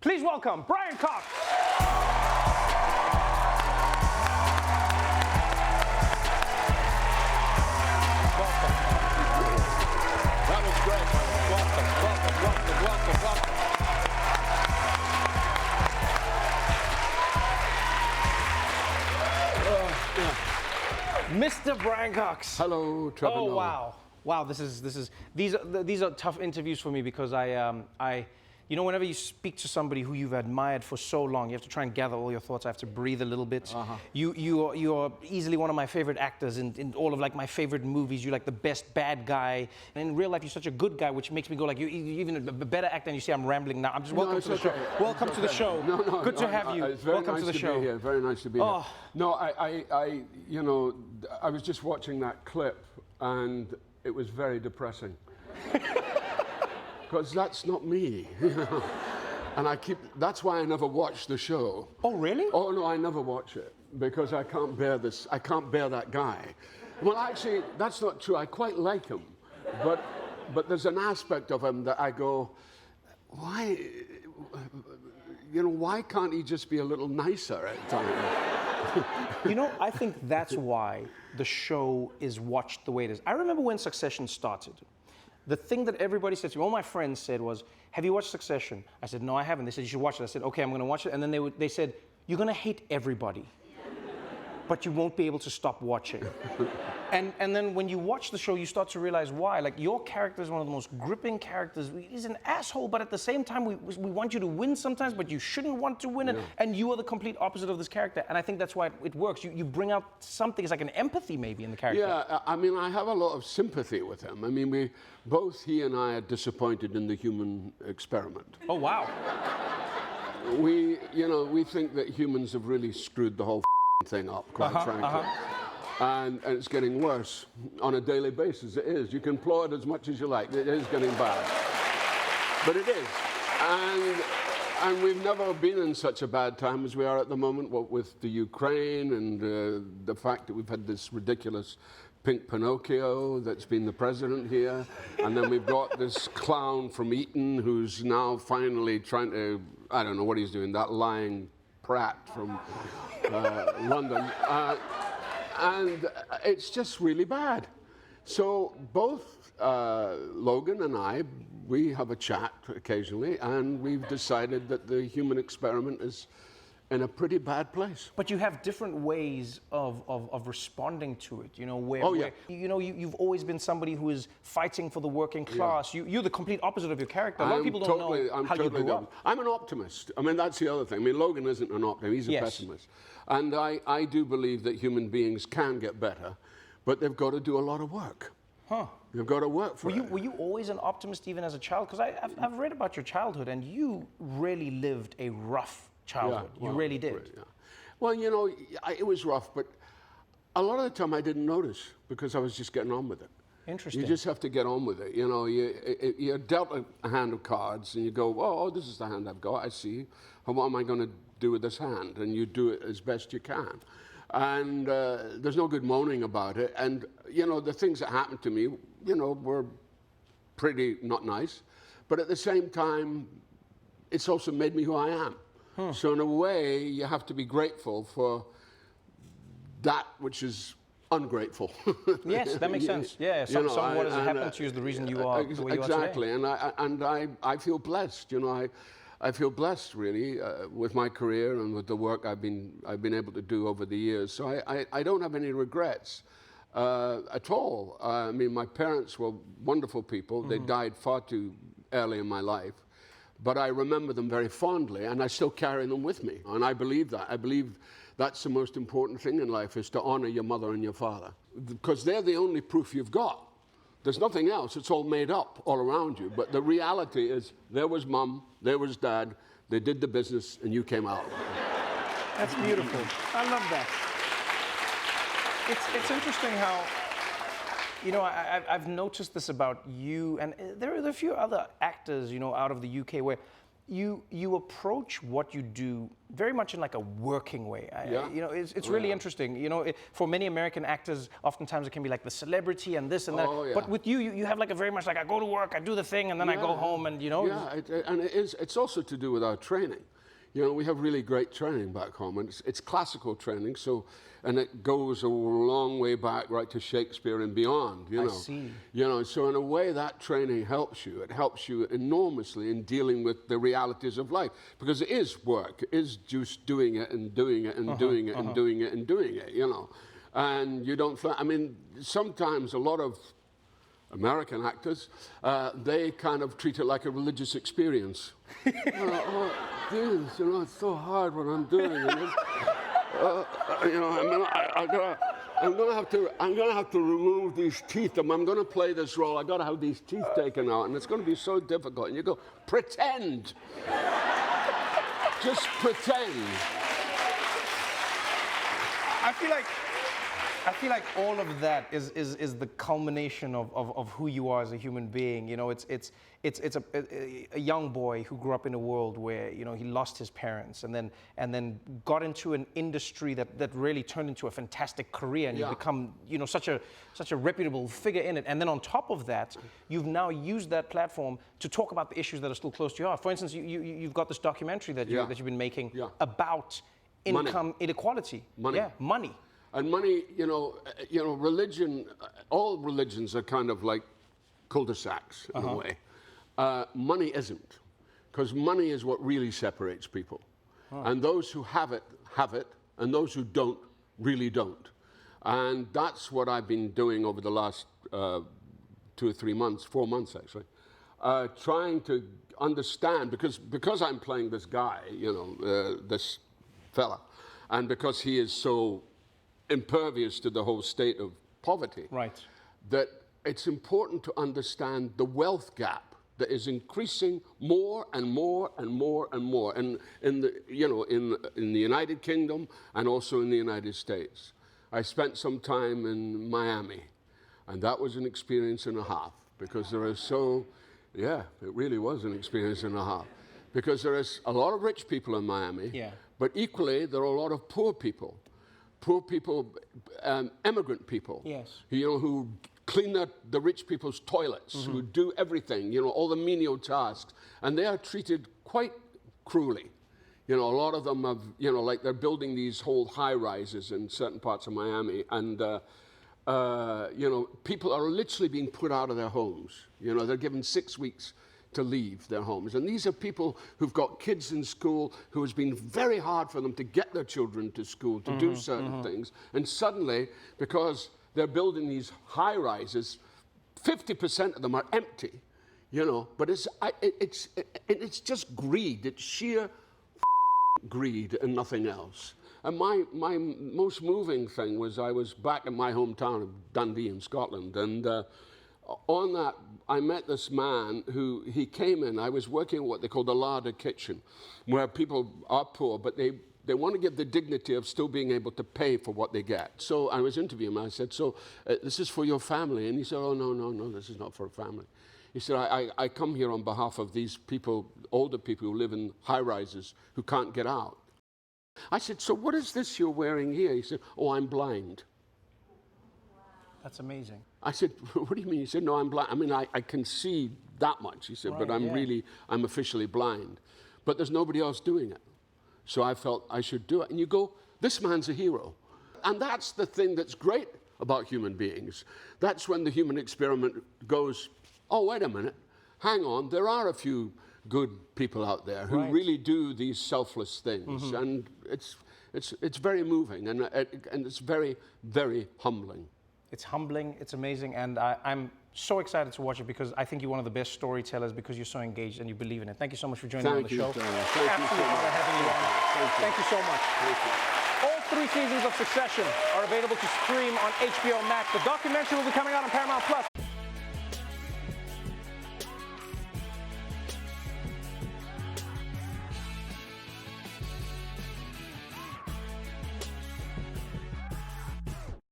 Please welcome Brian Cox. Welcome. That was great. Welcome. Mr. Brian Cox. Hello, Trevor Noah. Oh, wow. These are tough interviews for me because whenever you speak to somebody who you've admired for so long, you have to try and gather all your thoughts. I have to breathe a little bit. You are easily one of my favorite actors in all of like my favorite movies. You're like the best bad guy, and in real life you're such a good guy, which makes me go like you're even a better actor. And you say I'm rambling now. I'm just welcome to the show. Welcome to the show. Good to have you. It's very Welcome nice to the show. Be here. Very nice to be here. No, I was just watching that clip, and it was very depressing. Because that's not me. And that's why I never watch the show. Oh, really? Oh, no, I never watch it. Because I can't bear this. I can't bear that guy. Well, actually, that's not true. I quite like him. But there's an aspect of him that I go, why can't he just be a little nicer at times? I think that's why the show is watched the way it is. I remember when Succession started. The thing that everybody said to me, all my friends said was, have you watched Succession? I said, no, I haven't. They said, you should watch it. I said, okay, I'm going to watch it. And then they said, you're going to hate everybody, but you won't be able to stop watching. And then when you watch the show, you start to realize why. Like, your character is one of the most gripping characters. He's an asshole, but at the same time, we want you to win sometimes, but you shouldn't want to win. Yeah. And you are the complete opposite of this character. And I think that's why it works. You bring out something, it's like an empathy maybe in the character. Yeah, I mean, I have a lot of sympathy with him. I mean, both he and I are disappointed in the human experiment. Oh, wow. We think that humans have really screwed the whole thing up, quite frankly. And it's getting worse on a daily basis. It is. You can applaud as much as you like. It is getting bad. But it is. And we've never been in such a bad time as we are at the moment, what with the Ukraine and the fact that we've had this ridiculous pink Pinocchio that's been the president here. And then we've got this clown from Eton who's now finally trying to, I don't know what he's doing, that lying Pratt from London. And it's just really bad. So both Logan and I, we have a chat occasionally, and we've decided that the human experiment is in a pretty bad place. But you have different ways of responding to it, you've always been somebody who is fighting for the working class. Yeah. You're the complete opposite of your character. A lot of people don't know how you grew up. I'm an optimist. I mean, that's the other thing. I mean, Logan isn't an optimist, he's a pessimist. And I do believe that human beings can get better, but they've got to do a lot of work. They've got to work for it. Were you always an optimist even as a child? Because I've read about your childhood, and you really lived a rough childhood. You really did. Yeah. Well, it was rough, but a lot of the time I didn't notice because I was just getting on with it. Interesting. You just have to get on with it. You're dealt a hand of cards, and you go, oh, this is the hand I've got. I see. What am I going to do with this hand? And you do it as best you can. And there's no good moaning about it. And, the things that happened to me, were pretty not nice. But at the same time, it's also made me who I am. So in a way, you have to be grateful for that which is ungrateful. Yes, that makes sense. Yeah, some of what has happened to you is the reason you are the way you are today. Exactly, and I feel blessed. I feel blessed really with my career and with the work I've been able to do over the years. So I don't have any regrets at all. I mean, my parents were wonderful people. They died far too early in my life. But I remember them very fondly, and I still carry them with me. And I believe that. I believe that's the most important thing in life, is to honor your mother and your father. Because they're the only proof you've got. There's nothing else. It's all made up all around you. But the reality is, there was mum, there was dad, they did the business, and you came out. That's beautiful. I love that. It's interesting how, I've noticed this about you, and there are a few other actors, out of the UK where you approach what you do very much in like a working way. You know, it's really interesting. You know, for many American actors, oftentimes it can be like the celebrity and this and that. But with you, you have like a very much like I go to work, I do the thing, and then I go home, and you know. Yeah, and it's also to do with our training. You know, we have really great training back home, and it's classical training, so, and it goes a long way back right to Shakespeare and beyond, you know. I see. You know, so in a way that training helps you. It helps you enormously in dealing with the realities of life, because it is work, it is just doing it and doing it and doing it and doing it and doing it, you know. And you don't, I mean, sometimes a lot of American actors, they kind of treat it like a religious experience. You know, it's so hard what I'm doing. And you know, I'm gonna have to remove these teeth. I'm gonna play this role. I gotta have these teeth taken out, and it's gonna be so difficult. And you go, pretend. Just pretend. I feel like all of that is the culmination of who you are as a human being. You know, it's a young boy who grew up in a world where, you know, he lost his parents and then got into an industry that really turned into a fantastic career, and you've become, you know, such a reputable figure in it. And then on top of that, you've now used that platform to talk about the issues that are still close to your heart. For instance, you've got this documentary that you've been making about income inequality. Money. And money, you know, religion, all religions are kind of like cul-de-sacs in a way. Money isn't, because money is what really separates people. And those who have it, and those who don't, really don't. And that's what I've been doing over the last 2 or 3 months, 4 months actually, trying to understand, because I'm playing this guy, you know, this fella, and because he is so impervious to the whole state of poverty, right, that it's important to understand the wealth gap that is increasing more and more and more and more, and in the United Kingdom and also in the United States. I spent some time in Miami, and that was an experience and a half, because there is it really was an experience and a half, because there is a lot of rich people in Miami, but equally there are a lot of poor people. Poor people, immigrant people, you know, who clean the rich people's toilets, who do everything, you know, all the menial tasks, and they are treated quite cruelly. You know, a lot of them have, you know, like they're building these whole high-rises in certain parts of Miami, and, you know, people are literally being put out of their homes. You know, they're given 6 weeks to leave their homes. And these are people who've got kids in school, who has been very hard for them to get their children to school, to do certain things. And suddenly, because they're building these high-rises, 50% of them are empty, you know. But it's just greed. It's sheer greed and nothing else. And my most moving thing was I was back in my hometown of Dundee in Scotland, and on that, I met this man who, he came in, I was working in what they call the larder kitchen, where people are poor, but they want to give the dignity of still being able to pay for what they get. So I was interviewing him, I said, so this is for your family? And he said, oh, no, this is not for a family. He said, I come here on behalf of these people, older people who live in high-rises who can't get out. I said, so what is this you're wearing here? He said, oh, I'm blind. That's amazing. I said, what do you mean? He said, no, I'm blind. I mean, I can see that much, he said, but I'm officially blind. But there's nobody else doing it. So I felt I should do it. And you go, this man's a hero. And that's the thing that's great about human beings. That's when the human experiment goes, oh, wait a minute, hang on, there are a few good people out there who really do these selfless things. And it's very moving, and it's very, very humbling. It's humbling, it's amazing, and I'm so excited to watch it, because I think you're one of the best storytellers, because you're so engaged and you believe in it. Thank you so much for joining me on the show. Thank you so much. Having you on. Thank you so much. Thank you. All 3 seasons of Succession are available to stream on HBO Max. The documentary will be coming out on Paramount+.